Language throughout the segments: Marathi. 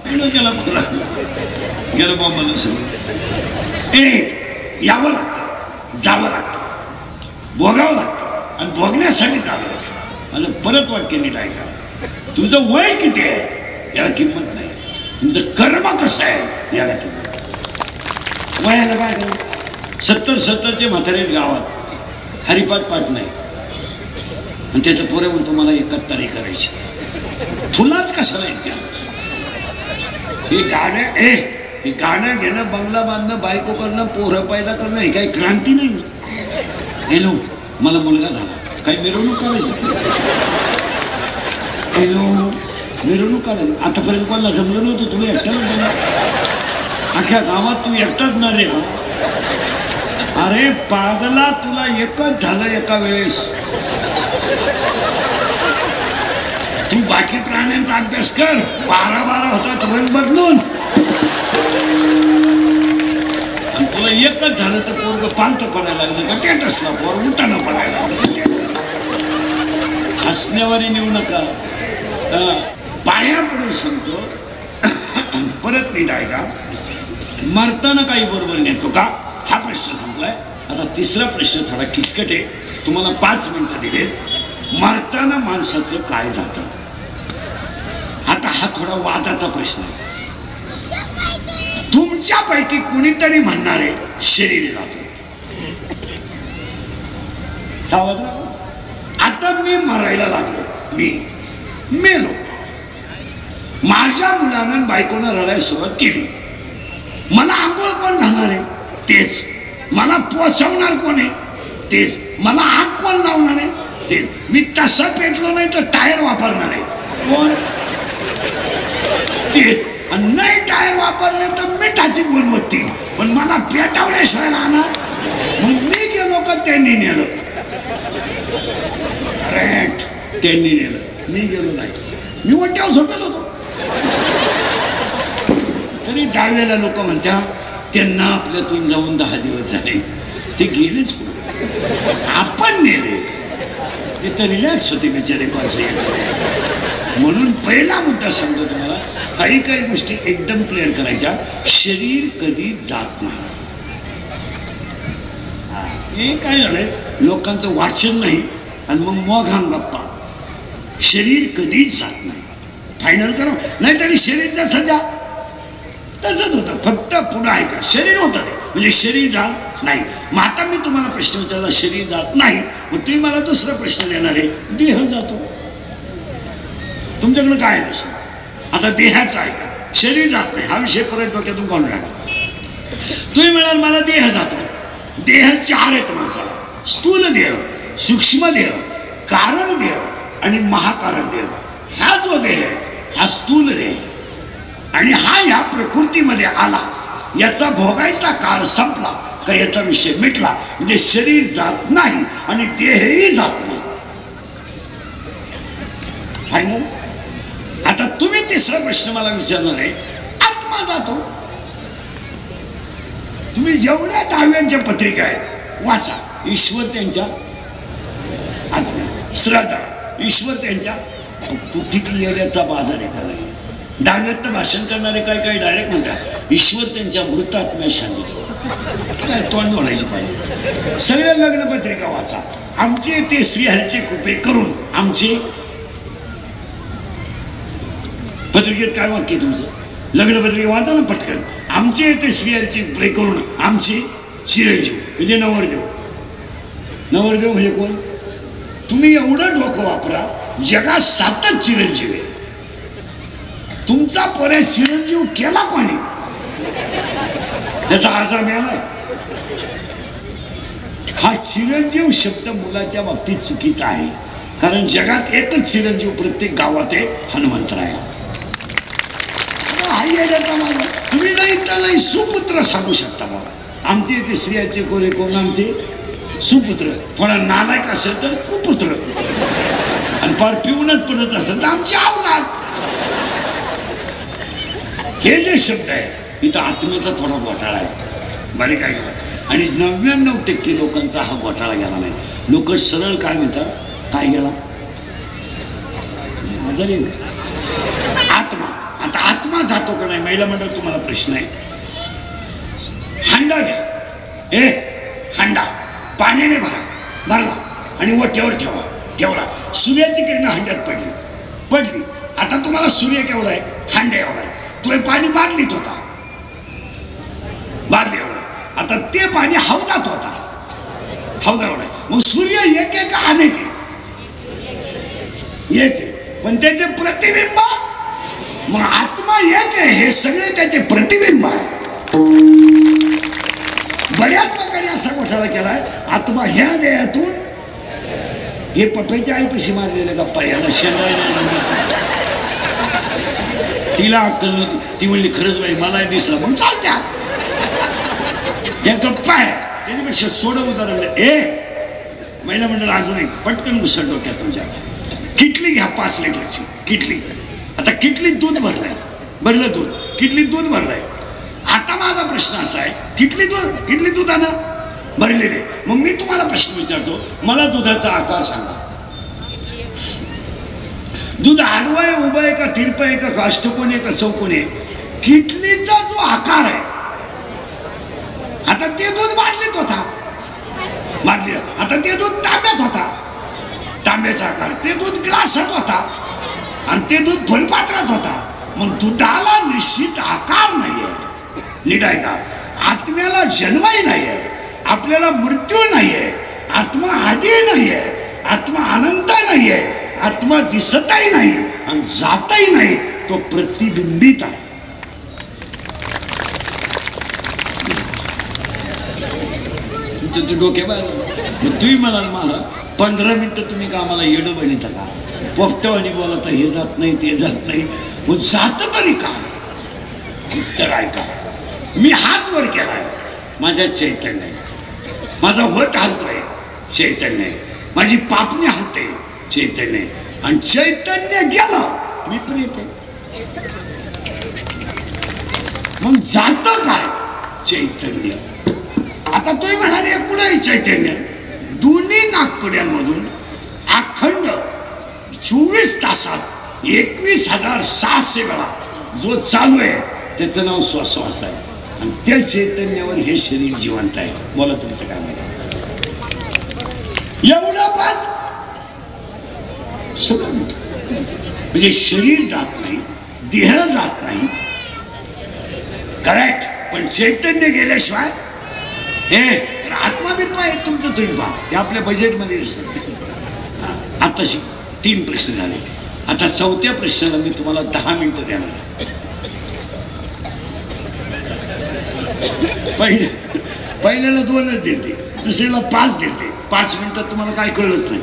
त्याला खोला गेलं बॉम्बाला सगळं. यावं लागतं, जावं लागतं, भोगावं लागतं आणि भोगण्यासाठी चालू. आणि परत वाक्य नीट ऐका. तुमचं वय किती आहे याला किंमत नाही, तुमचं कर्म कसं आहे याला किंमत. वयाला काय करू? 70-70चे म्हातारे आहेत गावात, हरिपाठ पाठ नाही आणि त्याचं पोरे म्हणतो मला 71 करायची. तुलाच कशाला इतक्या? हे गाणं घेणं, बंगला बांधणं, बायको करणं, पोरं पैदा करणं हे काही क्रांती नाही. हॅलो, मला मुलगा झाला, काही मिरवणूक करायची? हॅलो, मिरवणूक काढायची. आतापर्यंत कोणाला जमलं नव्हतं, तुला एकट्याला जमलं. अख्ख्या गावात तू एकटाच ना रे. अरे पागला, तुला एकच झालं एका वेळेस. तू बाकी प्राण्यांचा अभ्यास कर. 12-12 होतात रंग बदलून, आणि तुला एकच झालं तर पोरग पालत पडायला लागलं का टेटसला, पोर उताना पडायला लागलं का टेटसला. हसण्यावारी नेऊ नका. पाया पडून सांगतो, परत नीट आहे का? मरताना काही बरोबर नेतो का? हा प्रश्न संपलाय. आता तिसरा प्रश्न थोडा किचकट आहे, तुम्हाला 5 मिनिटं दिले. मरताना माणसाचं काय जातं? आता हा थोडा वादाचा प्रश्न आहे. तुमच्यापैकी कुणीतरी म्हणणार आहे शरीर जातो. सावध. आता मी मरायला लागलो, मी मेलो, माझ्या मुलानं बायकोनं रडायला सुरुवात केली. मला आंघोळ कोण घालणार आहे? तेच. मला पोचवणार कोण आहे? तेच. मला आग कोण लावणार आहे? तेच. मी तसं पेटलो नाही तर टायर वापरणार आहे कोण? तेच. आणि नाही टायर वापरले तर मिठाची गुणवत्ती, पण मला पेटवल्याशिवाय राहणार. मग मी गेलो का त्यांनी नेलं? करेक्ट, त्यांनी नेलं, मी गेलो नाही. मी मोठ्यावर झोपेल होतो. तरी त्यावेळेला लोक म्हणतात त्यांना आपल्यातून जाऊन 10 दिवस झाले, ते गेलेच कुठे? आपण नेले. ते तर रिलॅक्स होते बिचारे माणसं. म्हणून पहिला मुद्दा सांगतो तुम्हाला, काही काही गोष्टी एकदम क्लिअर करायच्या. शरीर कधी जात नाही. हे काय झालंय, लोकांचं वाचन नाही आणि मग मोघान बाप्पा. शरीर कधीच जात नाही. फायनल करा. नाहीतरी शरीर जसं जा तसंच होतं, फक्त पुढं आहे का शरीर होतं ते, म्हणजे शरीर जात नाही. मग आता मी तुम्हाला प्रश्न विचारला, शरीर जात नाही, मग तुम्ही मला दुसरा प्रश्न देणार आहे, देह जातो. तुमच्याकडे काय आहे प्रश्न? आता देहाचा आहे का? शरीर जात नाही हा विषय परत डोक्यातून काढून टाका. तुम्ही म्हणाल मला देह जातो. देह 4 आहेत माणसाला: स्थूल देह, सूक्ष्म देह, कारण देह आणि महाकारण देह. हा जो देह आहे हा स्थूल देह, आणि हा या प्रकृतीमध्ये आला, याचा भोगायचा काळ संपला का याचा विषय मिटला. म्हणजे शरीर जात नाही आणि देहही जात नाही. फायनल. आता तुम्ही तिसरा प्रश्न मला विचारणार आहे, आत्मा जातो. तुम्ही जेवढ्या दहाव्यांच्या पत्रिका आहेत वाचा. ईश्वर त्यांच्या आत्मा, श्रद्धा, ईश्वर त्यांच्या. कुठे येण्याचा बाजार आहे का नाही? डाव्यात भाषण करणारे काय काय डायरेक्ट म्हणतात ईश्वर त्यांच्या मृतात्म्यात शांती देतो. काय तोंड बोलायची पाहिजे. सगळ्या लग्नपत्रिका वाचा. आमचे ते श्रीहरीचे कृपे करून, आमचे पत्रिकेत काय वाक्य तुमचं? लग्नपत्रिका वाचा ना पटकन. आमचे ते श्रीहरीचे कृपे करून आमचे चिरंजीव म्हणजे नवरदेव. नवरदेव म्हणजे कोण? तुम्ही एवढं डोकं वापरा, जगात 7च चिरंजीव आहे. तुमचा पोऱ्या चिरंजीव केला कोणी? त्याचा आजार मिळालाय. हा चिरंजीव शब्द मुलाच्या बाबतीत चुकीचा आहे, कारण जगात एकच चिरंजीव प्रत्येक गावात आहे, हनुमंतराय. तुम्ही नाही तर नाही सुपुत्र सांगू शकता. मला आमचे इथे स्त्रियाचे कोरे कोण? आमचे सुपुत्र. थोडा नालायक असेल तर कुपुत्र, आणि फार पिऊनच पडत असेल तर आमची अवलाद. हे जे शब्द आहे इथं आत्म्याचा थोडा घोटाळा आहे. बरे काय का? आणि 99% लोकांचा हा घोटाळा गेला नाही. लोक सरळ काय म्हणतात, काय गेला? आत्मा. आता आत्मा आत्मा जातो का नाही महिला मंडळ तुम्हाला प्रश्न आहे. हांडा घ्या, हांडा पाण्याने भरला आणि ओट्यावर ठेवला. सूर्याची किरण हांड्यात पडली. आता तुम्हाला सूर्य केवढा आहे? हांड्या एवढा आहे. तो पाणी बादलीत होता, बादली एवढं. आता ते पाणी हौदात होता, हौदा एवढा. मग सूर्य एक आहे का अनेक आहे? एक आहे, पण त्याचे प्रतिबिंब. मग आत्मा एक आहे, हे सगळे त्याचे प्रतिबिंब आहे. बऱ्याच लोकांनी असा घोटाळा केलाय, आत्मा ह्या देहातून. हे पप्प्याच्या आईपाशी मारलेले गप्पा, याला शेंगायला तिला अक्कल नव्हती. ती म्हणली खरंच बाई मलाही दिसला म्हणून चालत्या. या गप्पा आहे, त्याच्यापेक्षा सोडं उदाहरण. महिला मंडळ अजून एक पटकन घुसळ डोक्यात तुमच्या. किटली घ्या 5 लिटरची किटली. आता किटलीत दूध भरलं दूध, किटलीत दूध भरलंय. आता माझा प्रश्न असा आहे, किटली दुधानं भरलेले. मग मी तुम्हाला प्रश्न विचारतो, मला दुधाचा आकार सांगा. दूध आडवं आहे, उभं आहे का तिरपं आहे का अष्टकोनी आहे का चौकोनी आहे? किटलीचा जो आकार आहे, आता ते दूध बाटलीत होता, बाटली. आता ते दूध तांब्यात होता, तांब्याचा आकार. ते दूध ग्लासात होता आणि ते दूध फुलपात्रात होता. मग दुधाला निश्चित आकार नाहीये. नीट आहे का? आत्म्याला जन्मही नाहीये, आपल्याला मृत्यू नाहीये, आत्मा आधी नाहीये, आत्मा अनंत नाहीये, आत्मा दिसतही नाही आणि जातही नाही. तो प्रतिबिंबित आहे. डोक्या बाहेर तुम्ही म्हणाल मला 15 मिनिटं तुम्ही का आम्हाला येडं बनिता का? पोपटवानी बोलता, हे जात नाही ते जात नाही. मग जात तरी का? उत्तर ऐका. मी हात वर केलाय, माझ्या चैतन्य आहे. माझा होठ हलतोय, चैतन्य आहे. माझी पापणी हलते, चैतन्य आहे. आणि चैतन्य गेलं, मी पण येते. मग जात काय? चैतन्य. आता तुम्ही म्हणाले कुठेही चैतन्य. दोन्ही नागपुड्यांमधून अखंड 24 तासात 21,600 वेळा जो चालू आहे त्याचं नाव श्वासोच्छ्वास आहे. आणि त्या चैतन्यावर हे शरीर जिवंत आहे. बोला तुमचं काय म्हणा. एवढं पण सगळं म्हणजे शरीर जात नाही, देह जात नाही, करेक्ट. पण चैतन्य गेल्याशिवाय आत्मा बित्मा आहे तुमचं तुम्ही पहा, ते आपल्या बजेटमध्ये दिसत. आताशी 3 प्रश्न झाले. आता 4थ्या प्रश्नाला मी तुम्हाला 10 मिनिटं देणार आहे. पहिल्याला 2च देते, दुसऱ्याला 5 देते. 5 मिनिटात तुम्हाला काय कळलंच नाही.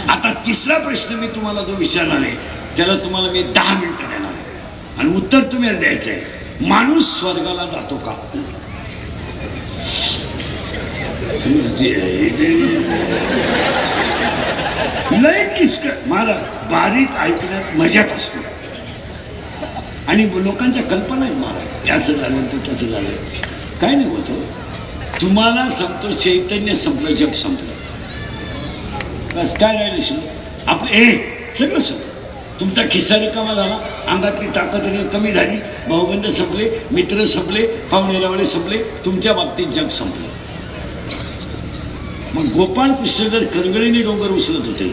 आता 3रा प्रश्न मी तुम्हाला जो विचारणार आहे त्याला तुम्हाला मी 10 मिनिटं देणार आहे आणि उत्तर तुम्ही द्यायचं आहे. माणूस स्वर्गाला जातो का? लय किचकट. मला बारीक ऐकण्यात मजाच असतो आणि लोकांच्या कल्पना आहे. मला असं झालं ते तसं झालं, काय नाही होतं. तुम्हाला सांगतो, चैतन्य संपलं, जग संपलं. बस काय राहिलं शिल्लक? आपले सगळं संपलं. तुमचा खिस्सा रिकामा झाला, अंगातली ताकद कमी झाली, भाऊबंद संपले, मित्र संपले, पाहुणेरावळे संपले, तुमच्या बाबतीत जग संपलं. मग गोपाळकृष्ण जर करगळीने डोंगर उचलत होते,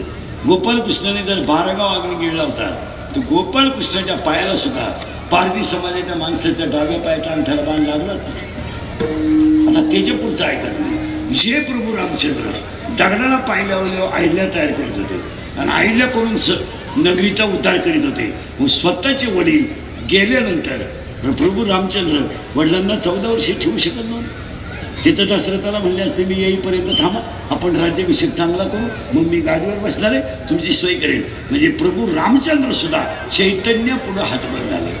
गोपाळकृष्णाने जर 12 गाव अग्नी गिळला होता, तर गोपाळकृष्णाच्या पायाला सुद्धा पारधी समाजाच्या माणसाच्या डाव्या पायाचा अंगठ्याला बाण लागला. आता त्याच्या पुढचं ऐकत नाही. जे प्रभू रामचंद्र दगडाला पाहिल्यावर अहिल्या तयार करत होते आणि अहिल्या करून नगरीचा उद्धार करीत होते. मग स्वतःचे वडील गेल्यानंतर प्रभू रामचंद्र वडिलांना 14 वर्षे ठेवू शकत नव्हते. तिथं दशरथाला म्हणले असते, मी येईपर्यंत थांबा, आपण राज्याभिषेक चांगला करू, मग मी गाडीवर बसणार आहे, तुमची सोय करेन. म्हणजे प्रभू रामचंद्र सुद्धा चैतन्य पुढे हातबंद झाले.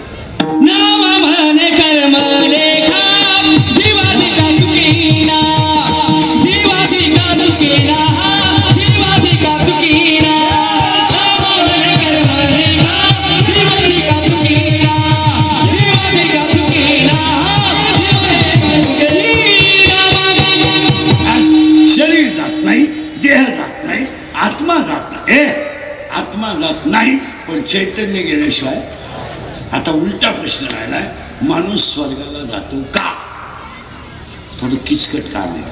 शरीर जात नाही, देह जात नाही, आत्मा जात नाही. आत्मा जात नाही, पण चैतन्य गेल्याशिवाय. आता आता उलटा प्रश्न राहिलाय, माणूस स्वर्गाला जातो का? थोडं किचकट काम आहे.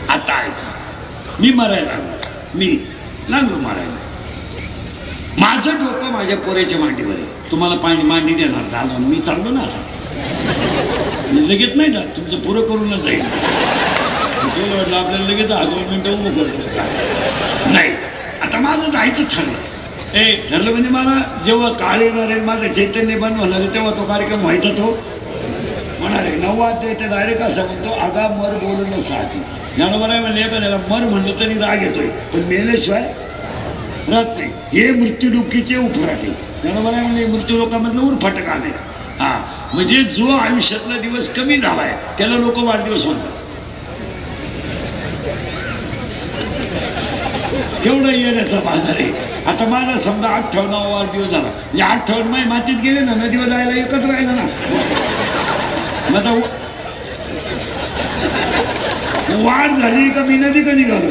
आता ऐका, मी मरायला लागलो मारायला. माझं डोकं माझ्या पोऱ्याच्या मांडीवर आहे. तुम्हाला पाणी मांडी देणार झालं, मी चाललो ना आता. मी लगेच नाही जात, तुमचं पुरं करूनच जाईल. वाटलं आपल्याला लगेच 2 मिनिटं उभं करतो नाही. आता माझं जायचं ठरलं. ठरलं म्हणजे मला जेव्हा काळ येणार आहे, माझं चैतन्य बंद होणार आहे, तेव्हा तो कार्यक्रम व्हायचा. तो म्हणणार आहे 9 वाजता ते डायरेक्ट असं म्हणतो, आगा मर बोलून साथी. ज्ञानोबा म्हणले एखाद्याला मर म्हणलं तरी राग येतोय, पण मेल्याशिवाय राहत नाही. हे मृत्यूडुकीचे उफराटे. ज्ञानोबा म्हणले मृत्यू लोकांमधलं उरफाट काम आहे. हा, म्हणजे जो आयुष्यातला दिवस कमी झालाय त्याला लोक वाढदिवस म्हणतात. केवढा येण्याचा बाजार आहे. आता माझा समजा 58वा वाढदिवस झाला, म्हणजे 58 मातीत गेले ना, नदीवर जायला एकत्र राहिलं ना. मग वाढ झाली का मी नदी का निघालो,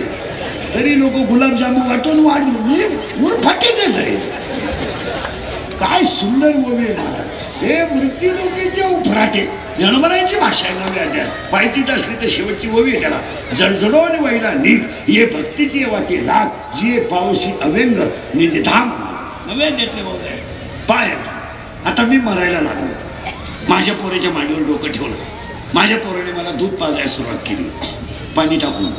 तरी लोक गुलाबजामू वाटून वाढली. मी उरफाटीच येत आहे. काय सुंदर ओवे महाराज. हे मृत्यू लोकीचे उफराटे. जनमरायची भाषा आहे नव्या अध्यात. पायतीत असली तर शेवटची ओवी आहे त्याला. जडजडोन वैला निघ ये भक्तीची वाटे लाग, जिये पावशी अव्यंग निज धाम. नव्या अध्यातले ओवे पाय. आता मी मरायला लागलो. माझ्या पोराच्या मांडीवर डोकं ठेवलं. माझ्या पोराने मला दूध पाजायला सुरुवात केली, पाणी टाकून.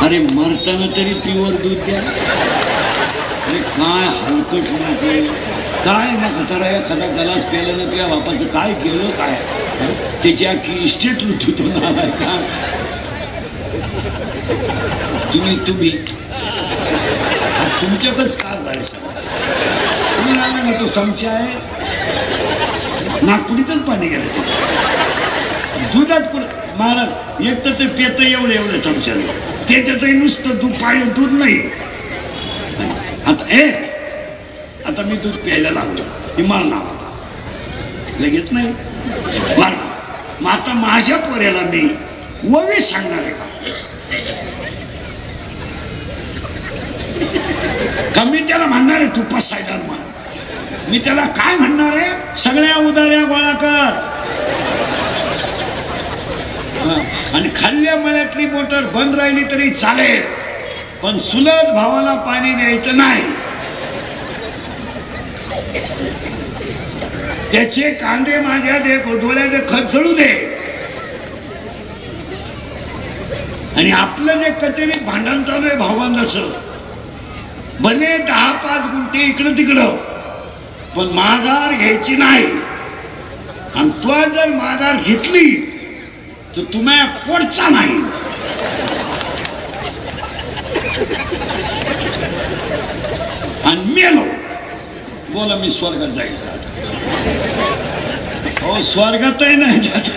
अरे मरताना तरी प्युअर दूध द्या. अरे काय हलकट नाही, काय ना खतरा. एखादा गलास प्यायला ना तुझ्या बापाचं काय केलं काय, त्याची अख्खी इस्टेट लुटतो ना. का तुम्ही तुमच्यातच कारभार आहे सगळं. तुम्ही लागला ना तो चमचा आहे, नागपुडीतच पाणी गेलं त्याचं. दुधात कुठं महाराज, एक तर ते पेत एवढं चमच्याने, त्याच्यातही नुसतं दूध नाही. आता मी दूध प्यायला लागलो, मी मारणार आता लगेच नाही मारणार. मग आता माझ्या पोऱ्याला मी ओवी सांगणार आहे का मी त्याला म्हणणार आहे तू पसायदार मान. मी त्याला काय म्हणणार आहे, सगळ्या उदाऱ्या गोळा कर आणि खाल्ल्या मळ्यातली मोटर बंद राहिली तरी चालेल, पण चुलत भावाला पाणी द्यायचं नाही. त्याचे कांदे माझ्या डोळ्याने खचळू दे. आणि आपलं जे कचेरीत भांडण चालू आहे भावांचं, भले 10-5 गुंठे इकडं तिकडं, पण माघार घ्यायची नाही. आणि तो जर माघार घेतली तर तुम्ही पोटचा नाही. आणि मेलो बोला मी स्वर्गात जाईल का? हो, स्वर्गातही नाही जात,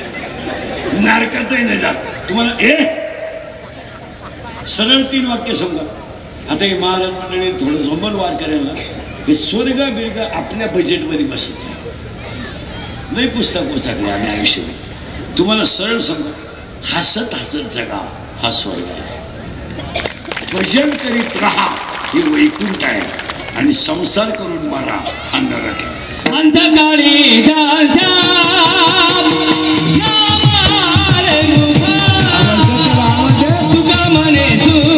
नरकातही नाही जात. तुम्हाला सरळ 3 वाक्य समजा. आता हे महाराज मंडळी थोडं झोंबल वार करेल ना, हे स्वर्ग बिर्ग आपल्या बजेटमध्ये बसत नाही. पुस्तक वाचले आम्ही आयुष्यात. तुम्हाला सरळ समजा, हसत हसत जगा हा स्वर्ग आहे. भजन करीत राहा ही वैकुंठ आहे, आणि संसार करून मारा हा नरक आहे. अंधकाळी तुका म्हणे तू